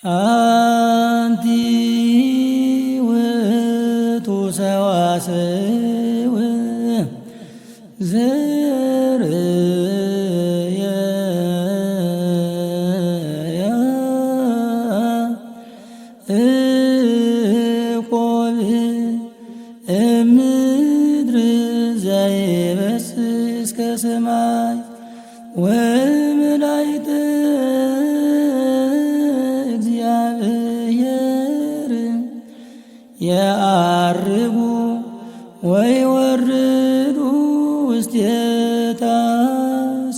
አንቲ ውእቱ ሰዋስው ዘርየ ያዕቆብ እምድር ዘይበስስ እስከ ሰማይ ወመላእክተ እግዚአብሔር የዐርጉ ወይወርዱ ውስቴታ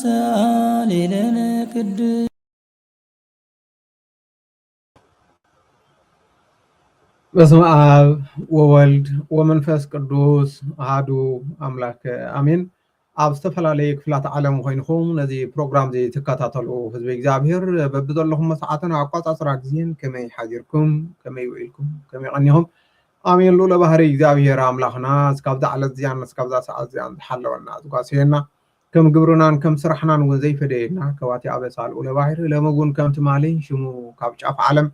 ሰአሊ ለነ ቅድስት በስመ አብ ወወልድ ወመንፈስ ቅዱስ አሐዱ አምላክ አሜን። ኣብ ዝተፈላለየ ክፍላት ዓለም ኮይንኩም ነዚ ፕሮግራም እዚ ትከታተሉ ህዝቢ እግዚአብሔር በብዘለኩም ሰዓትን ኣቆፃፅራ ግዜን ከመይ ሓዚርኩም ከመይ ውዒልኩም ከመይ ቀኒኹም ኣሜን። ሉለ ባህሪ እግዚአብሔር ኣምላኽና እስካብዛ ዓለት እዚያን እስካብዛ ሰዓት እዚያን ዝሓለወና ዝጓስየና ከም ግብርናን ከም ስራሕናን እውን ዘይፈደየና ከባቲ ኣበሳ ልኡለ ባህሪ ሎሚ እውን ከም ትማሊ ሽሙ ካብ ጫፍ ዓለም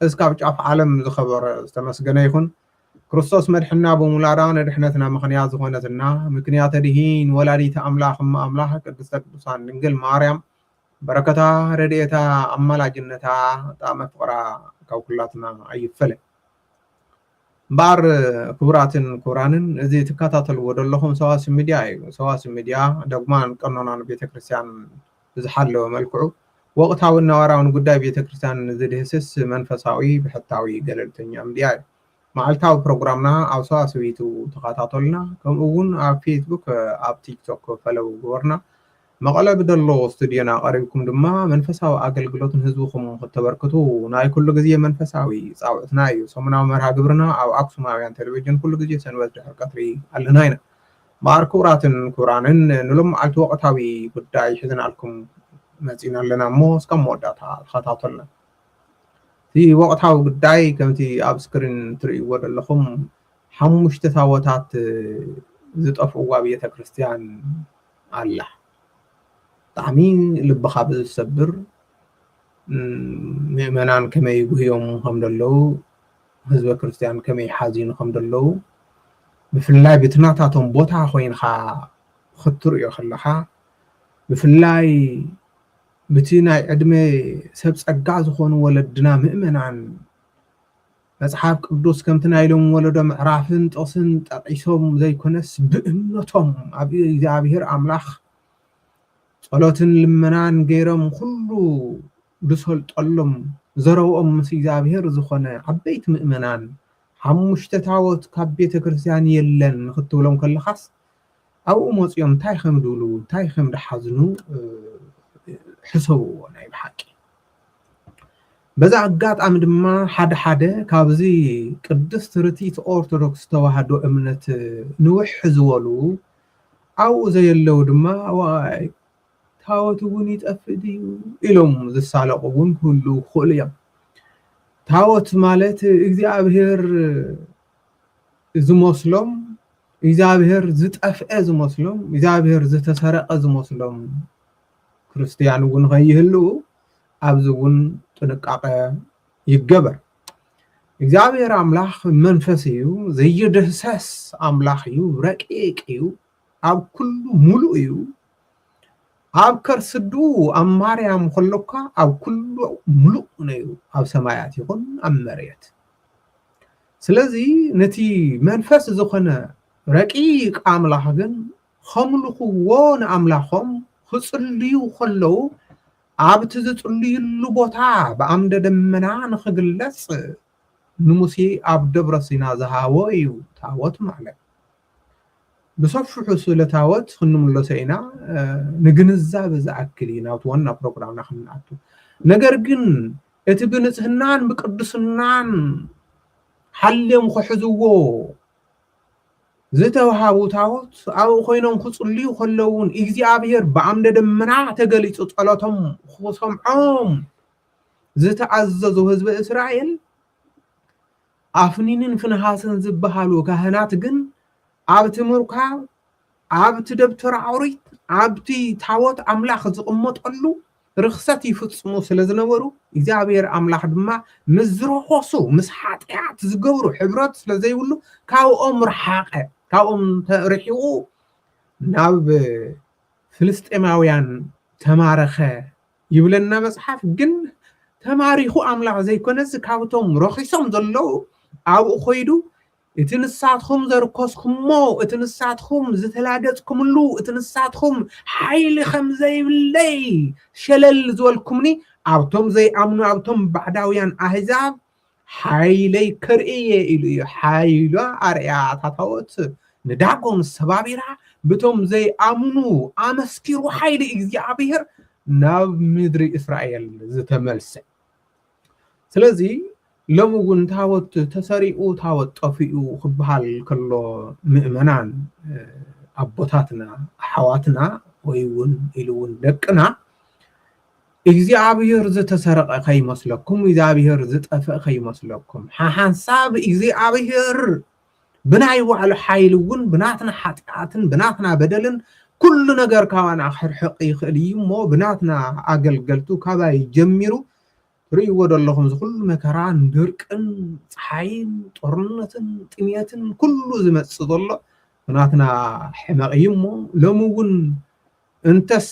እስካብ ጫፍ ዓለም ዝኸበረ ዝተመስገነ ይኹን። ክርስቶስ መድሕና ብምውላዳ ንድሕነትና ምክንያት ዝኾነትና ምክንያት ድሂን ወላዲተ ኣምላኽ ኣምላኽ ቅድስተ ቅዱሳን ድንግል ማርያም በረከታ ረድኤታ ኣማላጅነታ ጣዕመ ፍቕራ ካብ ኩላትና ኣይፈለን። እምበር ክቡራትን ክቡራንን እዚ ትከታተልዎ ዘለኹም ሰዋስው ሚድያ እዩ። ሰዋስው ሚድያ ደጉማን ቀኖናን ቤተክርስትያን ብዝሓለወ መልክዑ ወቅታዊን ነባራውን ጉዳይ ቤተክርስትያን ዝድህስስ መንፈሳዊ ብሕታዊ ገለልተኛ ሚድያ እዩ። መዓልታዊ ፕሮግራምና ኣብ ሰዋስው ዩቱብ ተኸታተሉና፣ ከምኡ እውን ኣብ ፌስቡክ ኣብ ቲክቶክ ፈለው ግበሩና። መቐለ ብደሎ ስቱድዮና ቀሪብኩም ድማ መንፈሳዊ ኣገልግሎትን ህዝብኩም ክትበርክቱ ናይ ኩሉ ግዜ መንፈሳዊ ፃውዕትና እዩ። ሰሙናዊ መርሃ ግብርና ኣብ ኣክሱማውያን ቴሌቪዥን ኩሉ ግዜ ሰንበት ድሕሪ ቀትሪ ኣለና ኢና። እምበር ክቡራትን ክቡራንን ንሎመዓልቲ ወቕታዊ ጉዳይ ሒዝናልኩም መፂና ኣለና እሞ እስካብ መወዳእታ ተኸታተሉና። እቲ ወቕታዊ ጉዳይ ከምቲ ኣብ ስክሪን ትርእይዎ ዘለኹም 5 ታቦታት ዝጠፍእዋ ቤተክርስትያን ኣላ። ብጣዕሚ ልብኻ ብዝሰብር ምእመናን ከመይ ጉህዮም ከም ዘለዉ ህዝበ ክርስቲያን ከመይ ሓዚኑ ከም ዘለዉ ብፍላይ ብትናታቶም ቦታ ኮይንካ ክትሪኦ ከለካ ብፍላይ በቲ ናይ ዕድመ ሰብ ፀጋ ዝኾኑ ወለድና ምእመናን መጽሓፍ ቅዱስ ከምቲ ናይ ሎሚ ወለዶ ምዕራፍን ጥቕስን ጠቂሶም ዘይኮነስ ብእምነቶም ኣብ እግዚአብሔር ኣምላኽ ጸሎትን ልመናን ገይሮም ኩሉ ዝሰልጠሎም ዘረብኦም ምስ እግዚአብሔር ዝኾነ ዓበይቲ ምእመናን 5 ታቦት ካብ ቤተ ክርስቲያን የለን ክትብሎም ከለኻስ ኣብኡ መፅኦም እንታይ ከም ድብሉ እንታይ ከም ድሓዝኑ ሕሰቡ ናይ ብሓቂ። በዛ ኣጋጣሚ ድማ ሓደ ሓደ ካብዚ ቅድስት ርቲት ኦርቶዶክስ ተዋህዶ እምነት ንውሕ ዝበሉ ኣብኡ ዘየለው ድማ ዋይ ታቦት እውን ይጠፍእ ድዩ ኢሎም ዝሳለቁ እውን ኩሉ ክኽእሉ እዮም። ታቦት ማለት እግዚአብሔር ዝመስሎም እግዚአብሔር ዝጠፍአ ዝመስሎም እግዚአብሔር ዝተሰረቀ ዝመስሎም ክርስቲያን እውን ከይህልው ኣብዚ እውን ጥንቃቄ ይገበር። እግዚአብሔር ኣምላኽ መንፈስ እዩ፣ ዘይድህሰስ ኣምላኽ እዩ፣ ረቂቅ እዩ፣ ኣብ ኩሉ ሙሉእ እዩ። ኣብ ከርስዱ ኣብ ማርያም ከሎካ ኣብ ኩሉ ሙሉእ ነይሩ፣ ኣብ ሰማያት ይኹን ኣብ መሬት። ስለዚ ነቲ መንፈስ ዝኾነ ረቂቅ ኣምላኽ ግን ከምልኽዎ ንኣምላኾም ክጽልዩ ከለዉ ኣብቲ ዝጽልዩሉ ቦታ ብኣምደ ደመና ንኽግለጽ ንሙሴ ኣብ ደብረ ሲና ዝሃቦ እዩ ታቦት ማለት። ብሰፊሑ ስለ ታቦት ክንምለሶ ኢና፣ ንግንዛቤ ዝኣክል እዩ ናብቲ ዋና ፕሮግራምና ክንኣቱ። ነገር ግን እቲ ብንጽህናን ብቅድስናን ሓልዮም ክሕዝዎ ዝተውሃቡ ታቦት ኣብኡ ኮይኖም ክጽልዩ ከለውን እግዚአብሔር ብኣምደ ደመና ተገሊጹ ጸሎቶም ክሰምዖም ዝተኣዘዙ ህዝቢ እስራኤል ኣፍኒንን ፍንሃስን ዝበሃሉ ካህናት ግን ኣብቲ ምርካብ ኣብቲ ደብተር ኣውሪት ኣብቲ ታቦት ኣምላኽ ዝቕመጠሉ ርክሰት ይፍጽሙ ስለዝነበሩ እግዚአብሔር ኣምላኽ ድማ ምዝረኾሱ ምስ ሓጢኣት ዝገብሩ ሕብረት ስለዘይብሉ ካብኦም ረሓቐ ካብኦም ተርሒቑ ናብ ፍልስጤማውያን ተማረኸ ይብለና መጽሓፍ ግን ተማሪኹ ኣምላኽ ዘይኮነስ ካብቶም ረኺሶም ዘለዉ ኣብኡ ኾይዱ እቲ ንሳትኩም ዘርኮስኩሞ እቲ ንሳትኩም ዝተላገጽኩምሉ እቲ ንሳትኩም ሓይሊ ከም ዘይብለይ ሸለል ዝበልኩምኒ ኣብቶም ዘይኣምኑ ኣብቶም ባዕዳውያን ኣህዛብ ሓይለይ ከርእየ ኢሉ እዩ ሓይሏ ኣርያ ታታወት ንዳጎን ሰባቢራ በቶም ዘይኣምኑ ኣመስኪሩ ሓይሊ እግዚአብሔር ናብ ምድሪ እስራኤል ዝተመልሰ ስለዚ لمغون تاوت تسريعو تاوت طفيو خبحال كله مؤمنان أبوتاتنا حواتنا ويون إلون دقنا እግዚአብሔር ዝተሰረቀ ከይመስለኩም እግዚአብሔር ዝጠፈ ከይመስለኩም ሓንሳብ እግዚአብሔር ብናይ ዋዕሉ ሓይል እውን ብናትና ሓጢአትን ብናትና በደልን ኩሉ ነገር ካባና ክርሕቕ ይኽእል እዩ እሞ ብናትና ኣገልገልቱ ካባይ ጀሚሩ ርእይዎ ዘለኹም ዝኩሉ መከራን ድርቅን ፀሓይን ጦርነትን ጥምየትን ኩሉ ዝመጽእ ዘሎ ብናትና ሕማቕ እዩ እሞ ሎሚ እውን እንተስ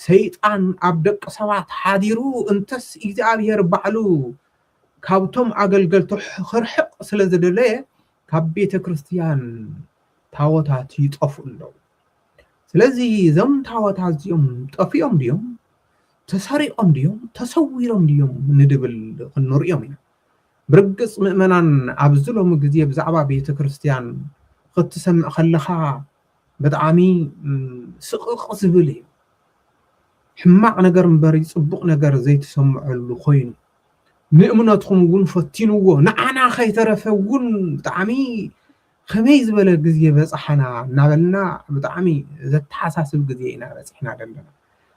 ሰይጣን ኣብ ደቂ ሰባት ሓዲሩ እንተስ እግዚአብሔር ባዕሉ ካብቶም ኣገልገልቱ ክርሕቕ ስለዝደለየ ካብ ቤተ ክርስቲያን ታወታት ይጠፍኡ ኣለዉ ስለዚ እዞም ታወታት እዚኦም ጠፊኦም ድዮም ተሰሪቆም ድዮም ተሰዊሮም ድዮም ንድብል ክንሪኦም ኢና ብርግጽ ምእመናን ኣብ ዝሎሚ ግዜ ብዛዕባ ቤተ ክርስቲያን ክትሰምዕ ከለኻ ብጣዕሚ ስቕቕ ዝብል እዩ ሕማቕ ነገር እምበሪ ጽቡቕ ነገር ዘይትሰምዐሉ ኮይኑ ንእምነትኩም እውን ፈቲንዎ ንዓና ከይተረፈ እውን ብጣዕሚ ከመይ ዝበለ ግዜ በፅሓና እናበልና ብጣዕሚ ዘተሓሳስብ ግዜ ኢና በፂሕና ዘለና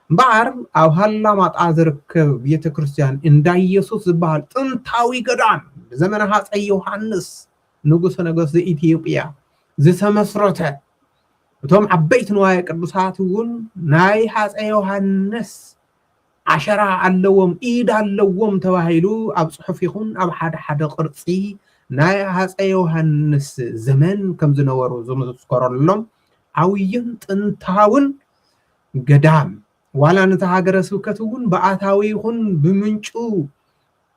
እምበኣር ኣብ ሃላማጣ ዝርከብ ቤተ ክርስቲያን እንዳ ኢየሱስ ዝበሃል ጥንታዊ ገዳም ብዘመነ ሃፀይ ዮሃንስ ንጉሰ ነገስት ዘኢትዮጵያ ዝተመስረተ እቶም ዓበይቲ ንዋየ ቅዱሳት እውን ናይ ሃፀይ ዮሃንስ ዓሸራ ኣለዎም ኢድ ኣለዎም ተባሂሉ ኣብ ጽሑፍ ይኹን ኣብ ሓደ ቅርጺ ናይ ሃፀይ ዮሃንስ ዘመን ከም ዝነበሩ ዝምስከረሎም ዓብይን ጥንታውን ገዳም ዋላ ነቲ ሃገረ ስብከት እውን ብኣታዊ ይኹን ብምንጩ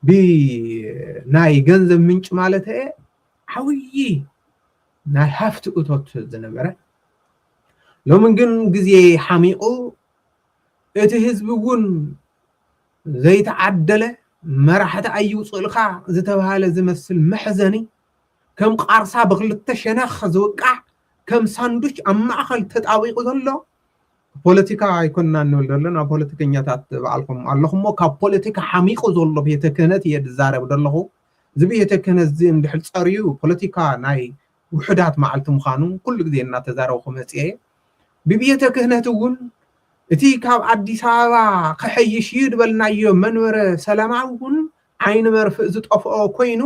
ብናይ ገንዘብ ምንጭ ማለት ዓብይ ናይ ሃፍቲ እቶት ዝነበረ ሎሚ ግን ግዜ ሓሚቑ እቲ ህዝቢ እውን ዘይተዓደለ መራሕቲ ኣይውፅልካ ዝተባሃለ ዝመስል መሕዘኒ ከም ቃርሳ ብክልተ ሸነኽ ዝውቃዕ ከም ሳንዱች ኣብ ማእኸል ተጣቢቑ ዘሎ ፖለቲካ ኣይኮንና ንብል ዘለና ፖለቲከኛታት በዓልኩም ኣለኹሞ ካብ ፖለቲካ ሓሚቑ ዘሎ ቤተ ክህነት እየ ዝዛረብ ዘለኹ እዚ ቤተ ክህነት እዚ እንድሕር ፀርዩ ፖለቲካ ናይ ውሕዳት መዓልቲ ምዃኑ ኩሉ ግዜ እናተዛረብኩ መፅአ ብቤተ ክህነት እውን እቲ ካብ ኣዲስ ኣበባ ከሐይሽ ይድበልናዮ መንበረ ሰላማዊ እውን ዓይኒ መርፍእ ዝጠፍኦ ኮይኑ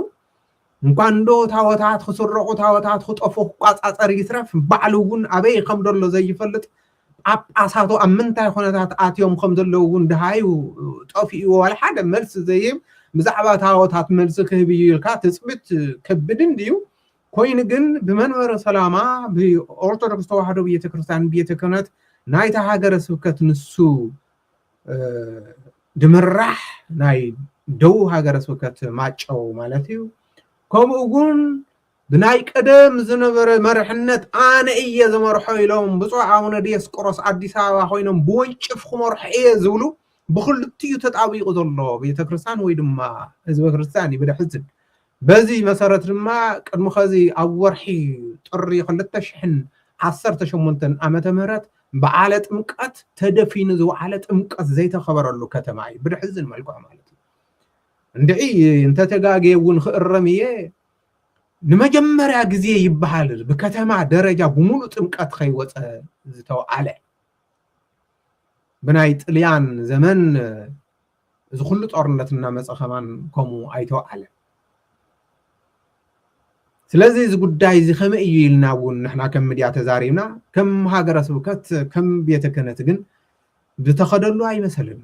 እንኳን ዶ ታወታት ክስረቁ ታወታት ክጠፍኡ ክቋፃፀር ይትረፍ ባዕሉ እውን ኣበይ ከም ዘሎ ዘይፈልጥ ጳጳሳቱ ኣብ ምንታይ ኩነታት ኣትዮም ከም ዘለዉ እውን ድሃዩ ጠፊኡ ዋላ ሓደ መልሲ ዘይብ ብዛዕባ ታወታት መልሲ ክህብ እዩ ኢልካ ትፅቢት ከብድን ድዩ ኮይኑ ግን ብመንበረ ሰላማ ብኦርቶዶክስ ተዋህዶ ቤተክርስቲያን ቤተ ክህነት ናይታ ሃገረ ስብከት ንሱ ድምራሕ ናይ ደቡብ ሃገረ ስብከት ማጨው ማለት እዩ ከምኡ እውን ብናይ ቀደም ዝነበረ መርሕነት ኣነ እየ ዘመርሖ ኢሎም ብፁዕ ኣቡነ ዲዮስቆሮስ ኣዲስ ኣበባ ኮይኖም ብወንጭፍ ክመርሑ እየ ዝብሉ ብክልቲኡ ተጣቢቑ ዘሎ ቤተ ክርስቲያን ወይ ድማ ህዝበ ክርስቲያን እዩ ብድሕዝን በዚ መሰረት ድማ ቅድሚ ኸዚ ኣብ ወርሒ ጥሪ 2018 ዓመተ ምህረት በዓለ ጥምቀት ተደፊኑ ዝወዓለ ጥምቀት ዘይተኸበረሉ ከተማ እዩ ብድሕዝን መልክዑ ማለት እዩ እንድዒ እንተተጋገየ እውን ክእረም እየ ንመጀመርያ ግዜ ይበሃል ብከተማ ደረጃ ብሙሉእ ጥምቀት ከይወፀ ዝተወዓለ ብናይ ጥልያን ዘመን እዚ ኩሉ ጦርነት እናመፀ ኸማን ከምኡ ኣይተወዓለ ስለዚ እዚ ጉዳይ እዚ ከመይ እዩ ኢልና እውን ንሕና ከም ሚድያ ተዛሪብና ከም ሃገረ ስብከት ከም ቤተ ክህነት ግን ዝተኸደሉ ኣይመሰልን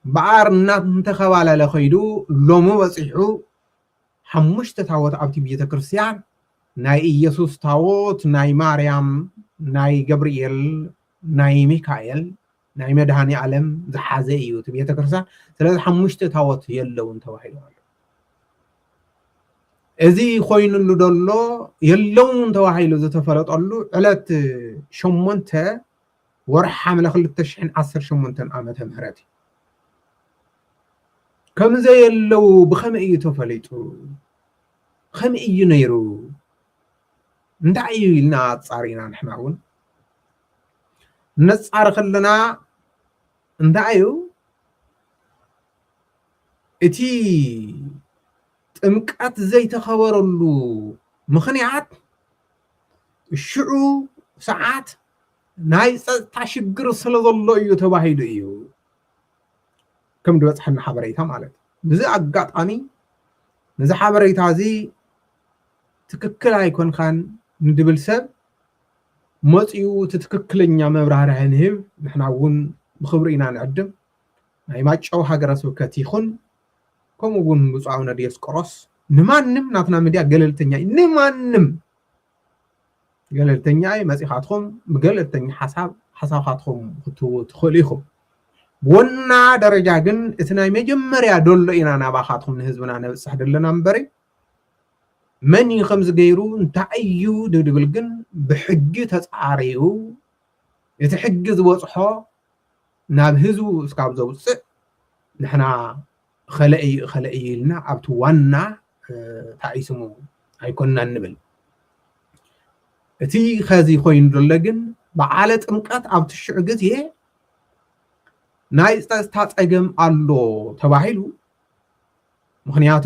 بعرنا انتخبال على خيدو لومو بصيحو حمشت تاوت عبتي بيت كريستيان ناي يسوس تاوت ناي مريم ناي جبريل ناي ميكائيل ناي مدهاني عالم زحازي ايو تبيت كريستيان سلاذ حمشت تاوت يلو انتواحيلو ازي خوين اللو دولو يلو انتواحيلو زتفلطلو علات شمونته ورح عمل خلت تشحن 10 عامة مهراتي كم زي لو بخمئي تفليتو خمئي نيرو ندعي لنا تصارينا نحناون نصار خلنا ندعيو اتي تمكات زي تخورلو مخنيعات الشعو ساعات ناي تاشجر سلازلو ايو تباهيدو ايو كم دوت حنا حبريتها مالت بزي اقاطامي نزا حبريتها زي تككل ايكون خان ندبل سب مصيو تتككلنيا مبرهره نهب نحنا ون بخبرينا نقدم ناي ماچو هاغرا سوكت يخون كومو ون بصاونا ديسقروس نمانم ناتنا ميديا ገለልተኛ نمانم ገለልተኛ መጽሐትኩም ገለልተኛ ሐሳባትኩም ትخليኩም ወና ደረጃ ግን እትናይ መጀመሪያ ዶሎ ኢና ናባኻትኩም ንህዝብና ነብጽሕ ደለና ምበሪ من يخمز غيرو انتعيو دبل ግን بحج ተጻሪው يتحجز وصحو ናብ ህዝቡ እስካብ ዘውጽእ ንሕና خلئي لنا عبت وانا تعيسمو አይኮንና ንብል እቲ خزي ኮይን ደሎ ግን በዓለ ጥምቀት ኣብ ትሽዕ ግዜ ናይ ጸጸገም አሎ ተባሂሉ ምክንያቱ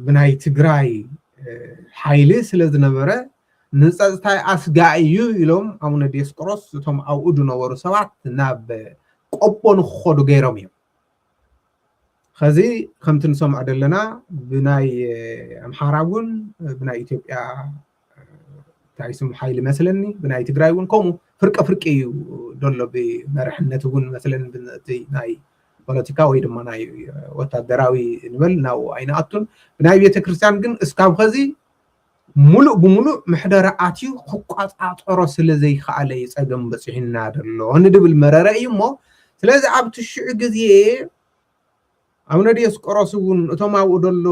ብናይ ትግራይ ሓይሊ ስለዝነበረ ንጸጽታይ ኣስጋዩ ኢሎም ኣቡነ ዲዮስቆሮስ እቶም ኣብኡ ዝነበሩ ሰባት ናብ ቆቦን ክኸዱ ገይሮም እዮም ከዚ ከምቲ ንሰምዖ ዘለና ብናይ ኣምሓራ እውን ብናይ ኢትዮጵያ ታይስም ሓይሊ መስለኒ ብናይ ትግራይ እውን ከምኡ ፍርቂ እዩ ደሎ ብመርሕነት እውን መስለኒ ብነቲ ናይ ፖለቲካ ወይ ድማ ናይ ወታደራዊ ንበል ናው ኣይነኣቱን ብናይ ቤተ ክርስቲያን ግን እስካብ ከዚ ሙሉእ ብሙሉእ ምሕደራ ኣትዩ ክቋጻጸሮ ስለዘይከኣለ ይጸገም በጽሕና ደሎ ንድብል መረረ እዩ እሞ ስለዚ ኣብ ትሽዕ ግዜ ኣቡነ ዲዮስቆሮስ እውን እቶም ኣብኡ ደሎ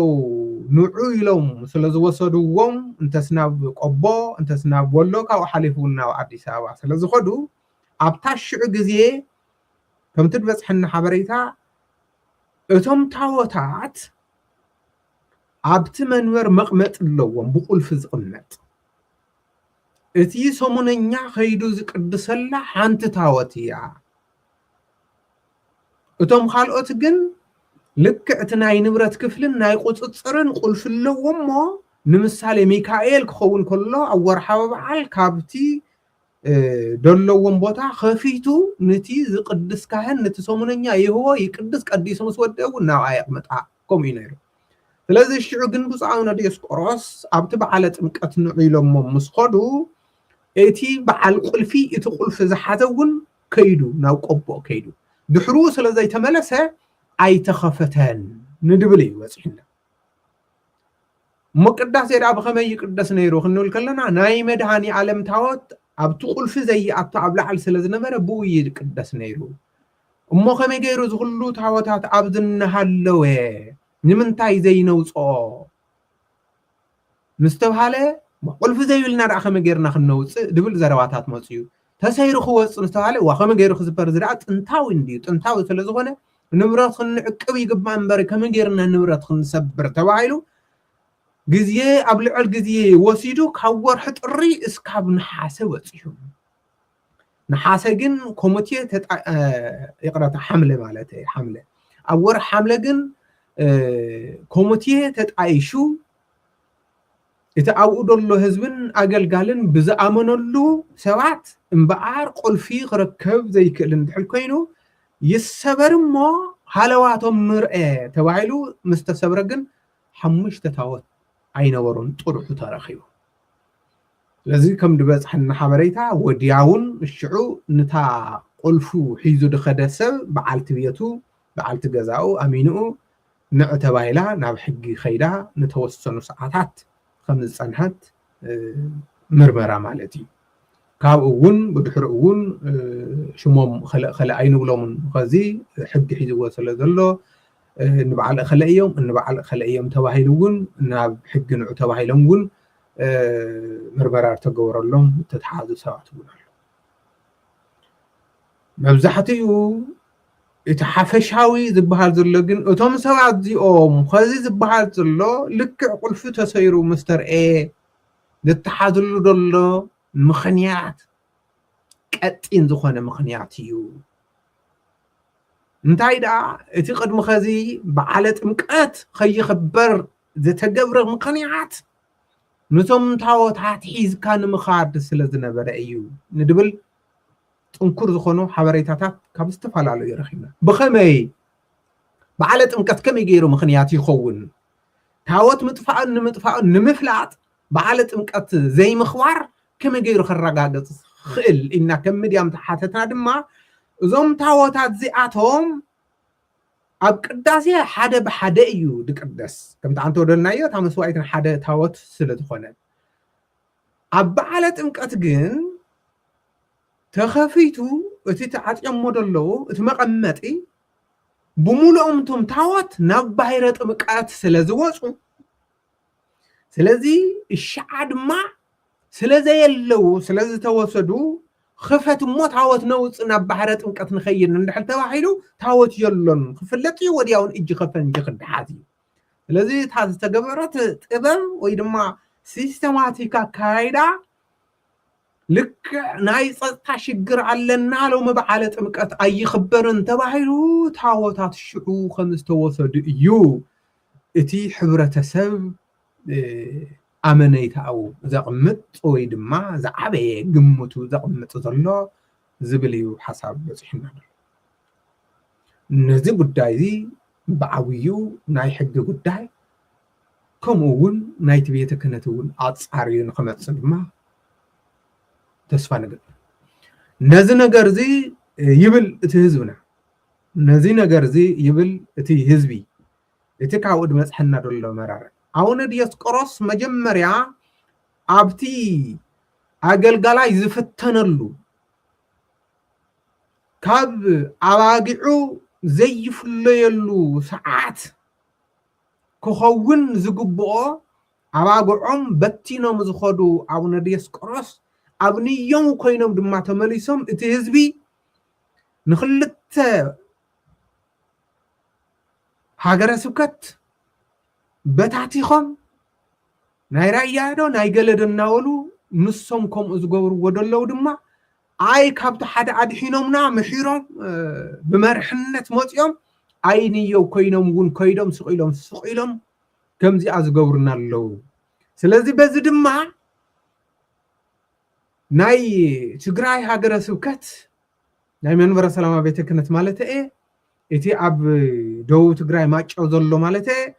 ንዑ ኢሎም ስለዝወሰድዎም እንተስናብ ቆቦ እንተስናብ ወሎ ካብኡ ሓሊፉ ናብ ኣዲስ ኣበባ ስለዝኸዱ ኣብ ታሽዕ ግዜ ከምቲ ድበጽሕና ሓበሬታ እቶም ታወታት ኣብቲ መንበር መቕመጥ ኣለዎም ብቁልፊ ዝቕመጥ እቲ ሰሙነኛ ኸይዱ ዝቅድሰላ ሓንቲ ታወት እያ እቶም ካልኦት ግን ልክዕ እቲ ናይ ንብረት ክፍልን ናይ ቁፅፅርን ቁልፊ ኣለዎም እሞ ንምሳሌ ሚካኤል ክኸውን ከሎ ኣብ ወርሓዊ በዓል ካብቲ ደለዎም ቦታ ከፊቱ ነቲ ዝቅድስ ካህን ነቲ ሰሙነኛ ይህቦ ይቅድስ ቀዲሱ ምስ ወደኡ ናብ ኣየቕመጣ ከምኡ እዩ ነይሩ ስለዚ ሽዑ ግን ብፁዕ ኣቡነ ዲዮስቆሮስ ኣብቲ በዓለ ጥምቀት ንዑ ኢሎሞ ምስ ኸዱ እቲ በዓል ቁልፊ እቲ ቁልፊ ዝሓዘ እውን ከይዱ ናብ ቆቦ ከይዱ ድሕሩ ስለዘይተመለሰ ኣይተኸፈተን ንድብል እዩ በፂሕና እሞ ቅዳሴ ዳ ብኸመይ ይቅደስ ነይሩ ክንብል ከለና ናይ መድሃኒ ዓለም ታወት ኣብቲ ቁልፊ ዘይኣቱ ኣብ ላዕሊ ስለዝነበረ ብኡ ይቅደስ ነይሩ እሞ ከመይ ገይሩ ዝኩሉ ታወታት ኣብ ዝነሃለወ ንምንታይ ዘይነውፅኦ ምስተብሃለ ቁልፊ ዘይብልና ዳ ከመይ ገይርና ክንነውፅእ ድብል ዘረባታት መፅዩ ተሰይሩ ክወፅእ ምስተብሃለ ዋ ከመይ ገይሩ ክዝበር ዝዳ ጥንታዊ እንድዩ ጥንታዊ ስለዝኾነ ንብረት ክንዕቅብ ይግባእ እምበር ከመይ ገይርና ንብረት ክንሰብር ተባሂሉ ግዜ ኣብ ልዕል ግዜ ወሲዱ ካብ ወርሒ ጥሪ እስካብ ነሓሰ ወፅዩ ነሓሰ ግን ኮሚቴ ይቅረታ ሓምለ ማለት ሓምለ ኣብ ወርሒ ሓምለ ግን ኮሚቴ ተጣይሹ እቲ ኣብኡ ደሎ ህዝብን ኣገልጋልን ብዝኣመነሉ ሰባት እምበኣር ቁልፊ ክረከብ ዘይክእል እንድሕል ኮይኑ ይሰበር እሞ ሃለዋቶም ንርአ ተባሂሉ ምስተሰብረ ግን 5 ታወት ኣይነበሩን ጥሩሑ ተረኺቡ ስለዚ ከም ድበጽሕና ሓበሬታ ወዲያውን እሽዑ ንታ ቁልፉ ሒዙ ድኸደ ሰብ በዓልቲ ቤቱ بعلت جزاؤ أمينو نعتبايلا ناب حقي خيدا نتوسنو ساعات خمس سنوات مرمرة مالتي كاب أون بدحر أون شموم خلا عين ولا من غزي حق حيز وصل ذلو نبعل خلايهم تواهيلون ناب حق نعتبايلون مرمرة تجور لهم تتحادث ساعات مبزحتيو يتحافشاوي زبحال زلو جن أتوم سبعة زيوم خزي زبحال زلو لك قلف تسيرو مستر إيه للتحادلو دلو مخنيات كاتين زخونة مخنياتيو انتاي دا اتي قد مخزي بعالة مكات خي خبر زي تقبر مخنيات نتوم تاوت حيز كان مخاد سلزنا برأيو ندبل تنكر زخونو حبريتاتات كاب استفعلالو يرخينا بخمي بعالة امكات كم يجيرو مخنياتي خون تاوت مطفاء نمفلات بعالة امكات زي مخوار كم يجيرو خرقاقت خل إنا كم مديام تحاتتنا دما زوم تاوتات زياتهم أب قداسي حدا بحدا ايو دك قداس كم تعنتو دلنا ايو تامس وايتن حدا تاوت سلت خونة أب بعالة امكات جن تخافيتو اتي تعطيهم مودلو اتمقمطي بمولهم تاوت ناب بايرت مقات سلازوصو سلازي الشعاد ما سلازي يلو سلازي توسدو خفت مو تاوت نوص ناب بايرت مقات نخيل ندحل تواحيلو تاوت يلون خفلتي ودياون اجي خفن يخد حازي سلازي تاز تغبرت طبم وي دما سيستماتيكا كايدا لك ناي صدتا شجر علنا لو مبعالة مقات أي خبرن تبايلو تاوتات الشعو خمس توسد يو اتي حبرة سب أمنيت أو زقمت ويد ما زعبي قمتو زقمت ظلو زبليو حساب بزحنا نزي قداي دي بعويو ناي حق قداي كمون ناي تبيتك نتون أتصاريون خمس سنما تسفى نقل نزي نقرزي يبل اتي هزبنا نزي نقرزي يبل اتي هزبي اتي كاود مسحنا دولو مرارة عون ديس قرص مجمريا عبتي عقل قلاي زفتنلو كاب عواقعو زي فليلو ساعات كخون زقبو عواقعهم بتينو مزخدو عون ديس قرص أبني يوم كوينم دم تمليسهم اتهزبي نخلت هاجر سكت بتعطيهم ناي رأيادو ناي قلد الناولو نصهم كم أزقور ودلو دم أي كابت حد عدحينهم محيرهم بمرحنة موتيهم أيني يو كوينم ون كويدم سقيلهم كم زي أزقورنا اللو سلازي بزدم ناي تجراي هاجر سوكت ناي منبر سلامة بيتك كانت مالته ايه اتي اب دو تجراي ماچ اوزلو مالته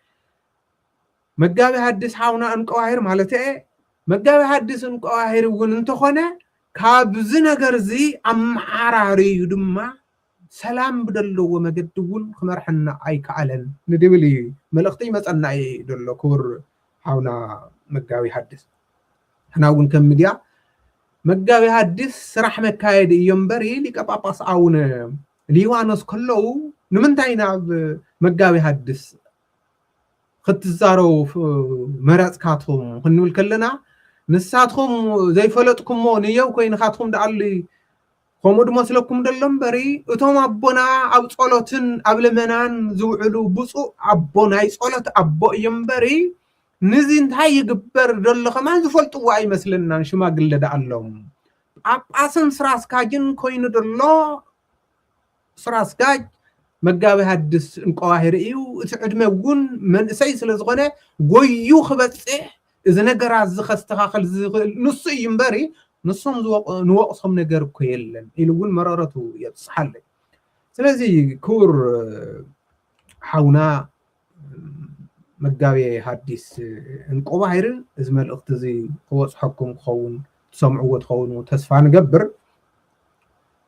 مغابي حدث حاونا انقواهر مالته ايه مغابي حدث انقواهر ون انتخونه كابز ነገር زي امعراري يدما سلام بدلو ومجدون خمرحنا اي كعلن ندبلي ملختي مصناي دلو كور حاونا مغابي حدث انا ون كم ميديا مغابي حدث سرح مكايد ينبري ليك باباس عون ليوانس كلو نمنتاينا مغابي حدث ختزارو مرصكاتهم كنول كلنا نساتكم زي فلطكم نيو كاين خاتكم دالي خمود مسلكم دلمبري اتوم ابونا اب صلوتن اب لمنان زوعلو بصو ابونا يصلوت ابو ينبري نزي انتهي يقبر دل خمان زفلطوا اي مسلنا شماغل دالهم اباسن سراسكاجن كوين دلو سراسكاج مغابي حدث انقواهر ايو اتعدمون من سي سلازغونه غيو خبصح اذا نجر زخستخاخل نص ينبري نصهم نوقصهم نجر كو يلن يلون مرارته يصحل سلازي كور حاونا مغابي حدث انقواهر ازمل اختزي قوص حكم خون تسمعوا تخونوا تسفى نقبر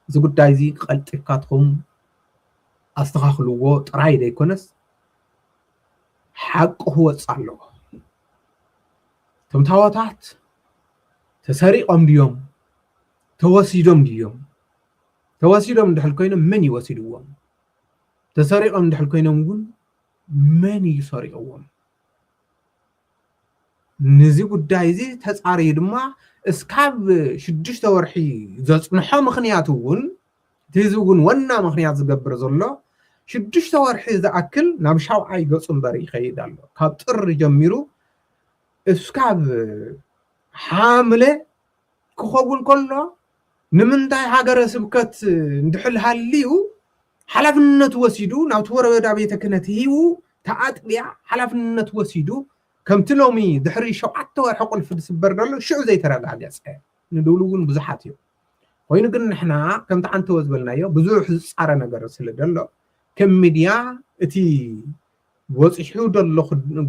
زي قداي زي قلطفكاتكم ኣስተኻኽልዎ ጥራይ ዘይኮነስ ሓቂ ክወፅእ ኣለዎ እቶም ታቦታት ተሰሪቆም ድዮም ተወሲዶም ድዮም ተወሲዶም እንድሕር ኮይኖም መን ይወሲድዎም ተሰሪቆም እንድሕር ኮይኖም እውን መን እዩ ሰሪቅዎም ነዚ ጉዳይ እዚ ተፃርዩ ድማ እስካብ 6 ወርሒ ዘፅንሖ ምክንያት እውን እዚ እውን ዋና ምክንያት ዝገብር ዘሎ 6 ወርሒ ዝኣክል ናብ 7ይ ገፁ እምበር ይኸይድ ኣሎ ካብ ጥሪ ጀሚሩ እስካብ ሓምለ ክኸውን ከሎ ንምንታይ ሃገረ ስብከት እንድሕል ሃልዩ ሓላፍነት ወሲዱ ናብቲ ወረዳ ቤተ ክህነት ሂቡ ተኣጥቢያ ሓላፍነት ወሲዱ ከምቲ ሎሚ ድሕሪ 7 ወርሒ ቁልፊ ዝስበር ዘሎ ሽዑ ዘይተረጋገፀ ንድብሉ እውን ብዙሓት እዮም ኮይኑ ግን ንሕና ከምቲ ሓንቲ ወዝበልናዮ ብዙሕ ዝፃረ ነገር ስለ ዘሎ ከም ሚድያ እቲ ወፂሑ ዘሎ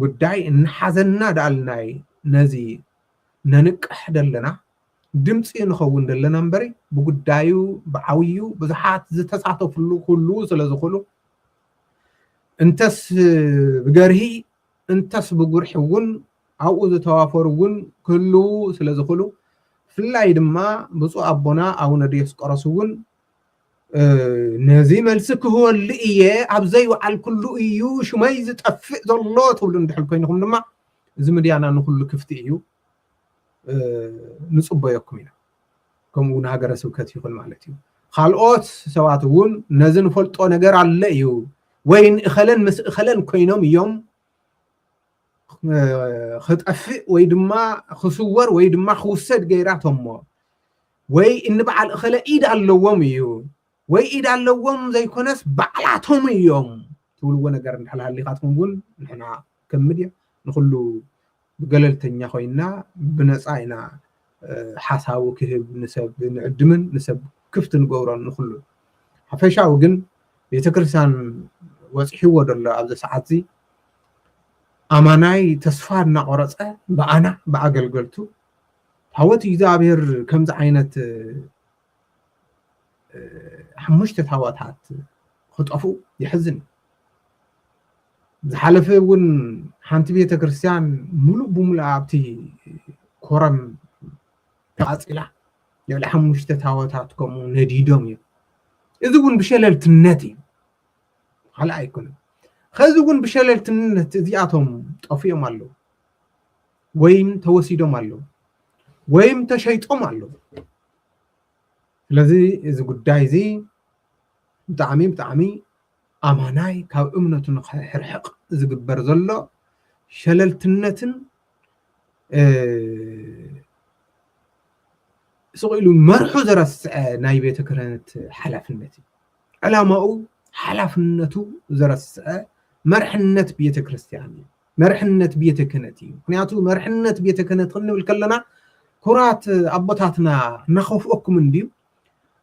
ጉዳይ እናሓዘና ዳኣልናይ ነዚ ነንቅሕ ደለና ድምፂ ንኸውን ደለና እምበሪ ብጉዳዩ ብዓብዩ ብዙሓት ዝተሳተፍሉ ኩሉ ስለ ዝኽእሉ እንተስ ብገርሂ እንተስ ብጉርሒ እውን ኣብኡ ዝተዋፈሩ እውን ክህልው ስለ ዝኽእሉ ብፍላይ ድማ ብፁዕ ኣቦና ኣቡነ ዲዮስቆሮስ እውን ነዚ መልሲ ክህበሉ እየ ኣብ ዘይወዓል ኩሉ እዩ ሽመይ ዝጠፍእ ዘሎ ትብሉ እንድሕር ኮይንኩም ድማ እዚ ሚድያና ንኩሉ ክፍቲ እዩ ንፅበየኩም ኢና ከምኡ እውን ሃገረ ስብከት ይኹን ማለት እዩ ካልኦት ሰባት እውን ነዚ ንፈልጦ ነገር ኣለ እዩ ወይ ንእኸለን ምስ እኸለን ኮይኖም እዮም ክጠፍእ ወይ ድማ ክስወር ወይ ድማ ክውሰድ ገይራቶሞ ወይ እንበዓል እኸለ ኢድ ኣለዎም እዩ ወይ ኢድ ኣለዎም ዘይኮነስ በዓላቶም እዮም ትብልዎ ነገር እንድሕልሃሊኻትኩም እውን ንሕና ከም ሚድያ ንኩሉ ብገለልተኛ ኮይና ብነፃ ኢና ሓሳቡ ክህብ ንሰብ ንዕድምን ንሰብ ክፍቲ ንገብሮን ንኩሉ ሓፈሻዊ ግን ቤተክርስትያን ወፂሕዎ ደሎ ኣብዚ ሰዓት እዚ ኣማናይ ተስፋ እናቆረፀ ብኣና ብኣገልገልቱ ታወት እግዚኣብሔር ከምዚ ዓይነት 5 ታወታት ክጠፍኡ ይሕዝን ዝሓለፈ እውን ሓንቲ ቤተክርስትያን ሙሉእ ብሙሉእ ኣብቲ ኮረም ተዓፂላ ልዕሊ 5 ታወታት ከምኡ ነዲዶም እዮም እዚ እውን ብሸለልትነት እዩ ካልእ ኣይኮነን ከዚ እውን ብሸለልትነት እዚኣቶም ጠፊኦም ኣለዉ ወይም ተወሲዶም ኣለዉ ወይም ተሸይጦም ኣለዉ ስለዚ እዚ ጉዳይ እዚ ብጣዕሚ ኣማናይ ካብ እምነቱ ንክሕርሕቕ ዝግበር ዘሎ ሸለልትነትን ስቑኢሉ መርሑ ዘረስዐ ናይ ቤተ ክህነት ሓላፍነት እዩ ዕላማኡ ሓላፍነቱ ዘረስዐ መርሕነት ቤተ ክርስቲያን እዩ መርሕነት ቤተ ክህነት እዩ ምክንያቱ መርሕነት ቤተ ክህነት ክንብል ከለና ኩራት ኣቦታትና እናኸፍአኩም እንድዩ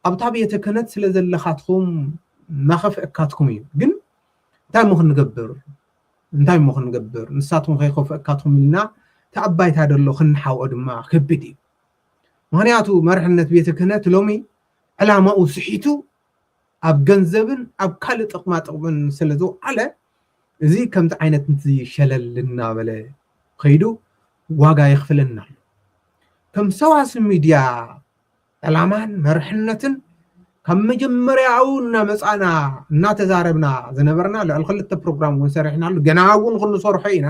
ኣብታ ቤተ ክህነት ስለ ዘለኻትኩም እናኸፍአካትኩም እዩ ግን እንታይ ሞ ክንገብር ንሳትኩም ከይኸፍአካትኩም ኢልና ተኣባይታ ደሎ ክንሓውኦ ድማ ከቢድ እዩ ምክንያቱ መርሕነት ቤተ ክህነት ሎሚ ዕላማኡ ስሒቱ ኣብ ገንዘብን ኣብ ካልእ ጥቕማ ጥቕምን ስለ ዝውዓለ እዚ ከምዚ ዓይነት ሸለል እናበለ ከይዱ ዋጋ ይኽፍለና ኣሎ ከም ሰዋስው ሚድያ ዕላማን መርሕነትን ካብ መጀመርያው እናመፃና እናተዛረብና ዝነበርና ልዕሊ 2 ፕሮግራም እውን ሰሪሕናሉ ገና እውን ክንሰርሖ ኢና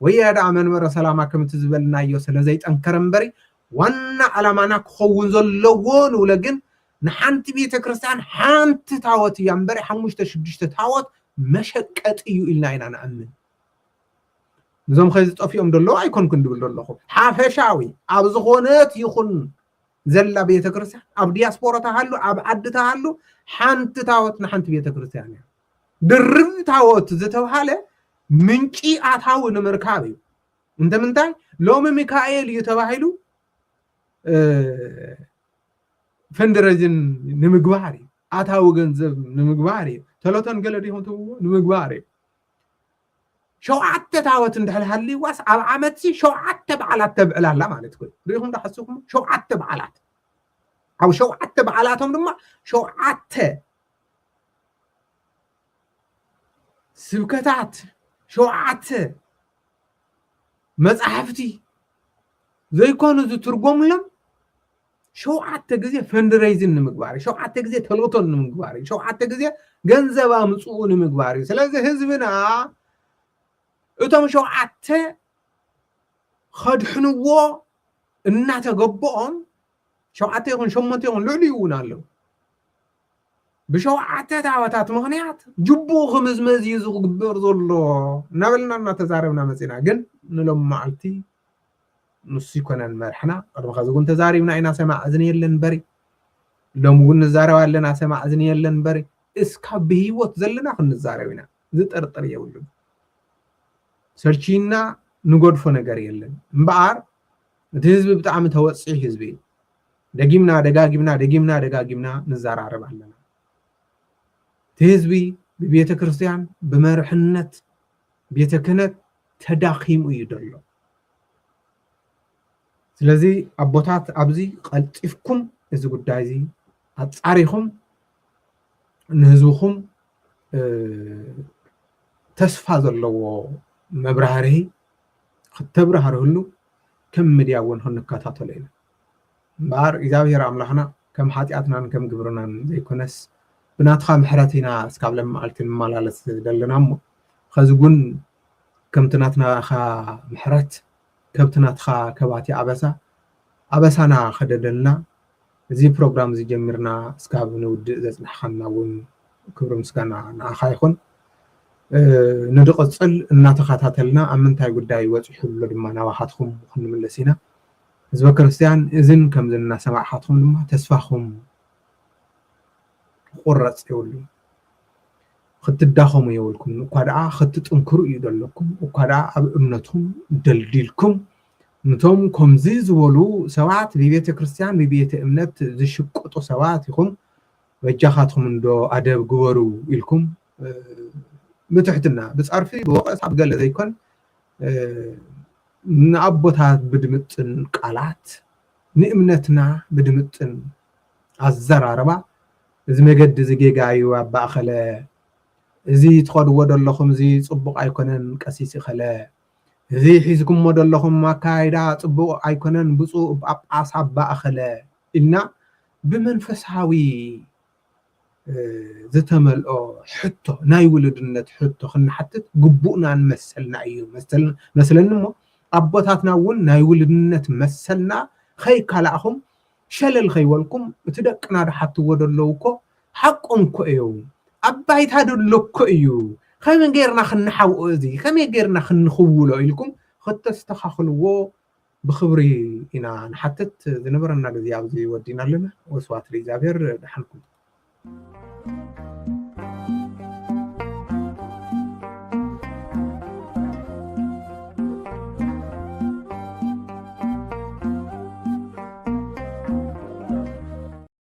ወያዳ መንበረ ሰላማ ከምቲ ዝበልናዮ ስለ ዘይጠንከረ እምበሪ ዋና ዕላማና ክኸውን ዘለዎ ንብሎ ግን ንሓንቲ ቤተ ክርስቲያን ሓንቲ ታወት እያ እምበሪ 5-6 ታወት መሸቀጥ እዩ ኢልና ኢና ንኣምን እዞም ከዚ ጠፊኦም ደለዉ ኣይኮንኩን ድብል ዘለኹ ሓፈሻዊ ኣብ ዝኾነት ይኹን ዘላ ቤተ ክርስቲያን ኣብ ዲያስፖራ ተሃሉ ኣብ ዓዲ ተሃሉ ሓንቲ ታወት ንሓንቲ ቤተ ክርስቲያን እያ ድርብ ታወት ዝተባሃለ ምንጪ ኣታዊ ንምርካብ እዩ እንተምንታይ ሎሚ ሚካኤል እዩ ተባሂሉ ፈንድረጅን ንምግባር እዩ ኣታዊ ገንዘብ ንምግባር እዩ ተሎተን ገለ ዲኹም ትብዎ ንምግባር እዩ 7 ታወት እንድሕር ሃልይዋስ ኣብ ዓመት 7 በዓላት ተብዕላ ኣላ ማለት ኮይኑ ሪኢኹም ዳሓስብኩም 7 በዓላት ኣብ 7 በዓላቶም ድማ 7 سبكتات شوعات مصحفتي زي كانوا تترجم لهم شوعات جزء فندريزن مقباري شوعات جزء تلوتن مقباري شوعات جزء جنزبا مصون مقباري سلازي حزبنا اتم شوعات خدحنوا الناس قبؤهم شوعات يكون شمت يكون لوليون له بشوعات تعواتات مغنيات جبو خمز مزيزو قبر ظلو نبلنا تزاربنا مسينا جن نلوم معلتي نسي كنا المرحنا قدم خازقون تزاربنا اينا سماع اذن يلن بري لو مقول نزارب لنا سماع اذن يلن بري اسكا بهيوت زلنا خن نزاربنا زطرطر يولو سلچينا نغدفو ነገር የለን እምባር እቲ ህዝብ ብጣዕሚ ተወጽሒ ህዝቢ ደጋጊምና ንዛራረብ ኣለና እቲ ህዝቢ በቤተ ክርስቲያን በመርሕነት ቤተ ክህነት ተዳኺሙ እዩ ደሎ ስለዚ አቦታት ኣብዚ ቀልጢፍኩም እዚ ጉዳይ እዚ አጻሪኹም ንህዝብኹም ተስፋ ዘለዎ መብራህሪ ክትብራህርህሉ ከም ሚድያ እውን ክንከታተሎ ኢና እምበር እግዚአብሔር አምላኽና ከም ሓጢአትናን ከም ግብርናን ዘይኮነስ ብናትኻ ምሕረት ኢና እስካብ ለመዓልቲ ንመላለስ ዘለና እሞ ከዚ እውን ከምቲ ናትናኻ ምሕረት ከምቲ ናትኻ ከባቲ አበሳና ከደደልና እዚ ፕሮግራም እዚ ጀሚርና እስካብ ንውድእ ዘጽናሕኻና እውን ክብሪ ምስጋና ንኣኻ ይኹን ندقصل እናተኸታተልና ኣብ ምንታይ ጉዳይ ወጽሑሉ ድማ ናባኻትኩም ክንምለስ ኢና ህዝበ ክርስቲያን እዝን ከም ዝናሰማዕኻትኩም ድማ ተስፋኹም ቁረጽ ይውሉ ክትዳኸሙ ይውልኩም እኳ ደኣ ክትጥንክሩ እዩ ዘለኩም እኳ ደኣ ኣብ እምነቱም ደልዲልኩም ነቶም ከምዚ ዝበሉ ሰባት ብቤተ ክርስቲያን ብቤተ እምነት ዝሽቆጡ ሰባት ይኹም ወጃኻትኩም እንዶ ኣደብ ግበሩ ኢልኩም متحتنا بس عارفي بوقت عبد زيكون نعبوتها بدمتن قالات نئمنتنا بدمتن الزراربا إذا ما قد زجيجا أيوة بأخله زي تخد ود اللهم زي صبق أيكونن كسيس خلا زي حيزكم ود اللهم ما كايدا صبق أيكونن بصو أصحاب بأخله إلنا بمنفسهاوي زتملأ حتى ناي ولدنت حتى خلنا حتى قبونا نمثلنا أيوه مثلا مو أبوتاتنا ون ناي ولدنت مثلنا خي كلاهم شلل خي ولكم بتدقنا حتى ودلوكو حقهم كأيو أبايت هذا اللوكو أيو خي من غيرنا خلنا حوزي خي من غيرنا خلنا خوله إلكم خد تستخخلوا بخبري إنا حتى ذنبرنا الذي عاوزي ودينا لنا وسوات لي زابير دحنكم